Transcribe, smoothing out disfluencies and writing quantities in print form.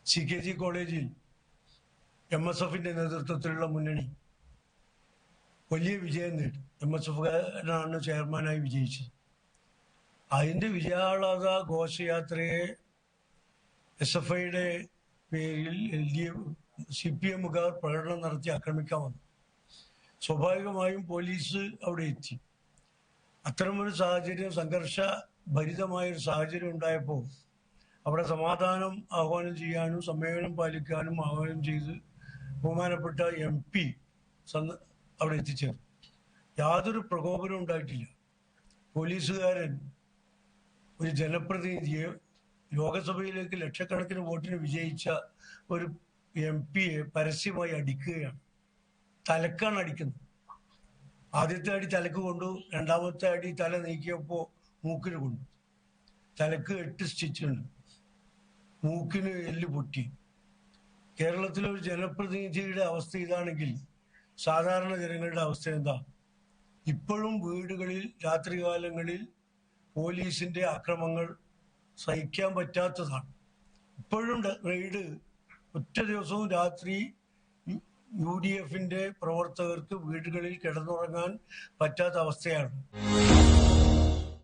CKG കോളേജിൽ MSFന്റെ നേതൃത്വത്തിലുള്ള മുന്നണി വലിയ വിജയം നേടി. MSFാണ് ചെയർമാനായി വിജയിച്ചത്. അതിന്റെ വിജയാഹ്ലാദ ഘോഷയാത്രയെ SFIയുടെ പേരിൽ CPMകാർ പ്രകടനം നടത്തി ആക്രമിക്കാൻ വന്നു. സ്വാഭാവികമായും പോലീസ് അവിടെ എത്തി. അത്തരമൊരു സാഹചര്യം, സംഘർഷഭരിതമായൊരു സാഹചര്യം ഉണ്ടായപ്പോൾ അവിടെ സമാധാനം ആഹ്വാനം ചെയ്യാനും സമ്മേളനം പാലിക്കാനും ആഹ്വാനം ചെയ്ത് ബഹുമാനപ്പെട്ട MP അവിടെ എത്തിച്ചേർന്നു. യാതൊരു പ്രകോപനവും ഉണ്ടായിട്ടില്ല. പോലീസുകാരൻ ഒരു ജനപ്രതിനിധിയെ, ലോകസഭയിലേക്ക് ലക്ഷക്കണക്കിന് വോട്ടിന് വിജയിച്ച ഒരു MPയെ പരസ്യമായി അടിക്കുകയാണ്. തലക്കാണ് അടിക്കുന്നത്. ആദ്യത്തെ അടി തലക്ക് കൊണ്ടു, രണ്ടാമത്തെ അടി തല നീക്കിയപ്പോൾ മൂക്കിന് കൊണ്ടു. തലക്ക് 8 സ്റ്റിച്ചുണ്ട്, മൂക്കിന് എല്ല് പൊട്ടി. കേരളത്തിലെ ഒരു ജനപ്രതിനിധിയുടെ അവസ്ഥ ഇതാണെങ്കിൽ സാധാരണ ജനങ്ങളുടെ അവസ്ഥ എന്താ? ഇപ്പോഴും വീടുകളിൽ രാത്രികാലങ്ങളിൽ പോലീസിന്റെ അക്രമങ്ങൾ സഹിക്കാൻ പറ്റാത്തതാണ്. ഇപ്പോഴും റെയ്ഡ്, ഒറ്റ ദിവസവും രാത്രി UDFന്റെ പ്രവർത്തകർക്ക് വീടുകളിൽ കിടന്നുറങ്ങാൻ പറ്റാത്ത അവസ്ഥയാണ്.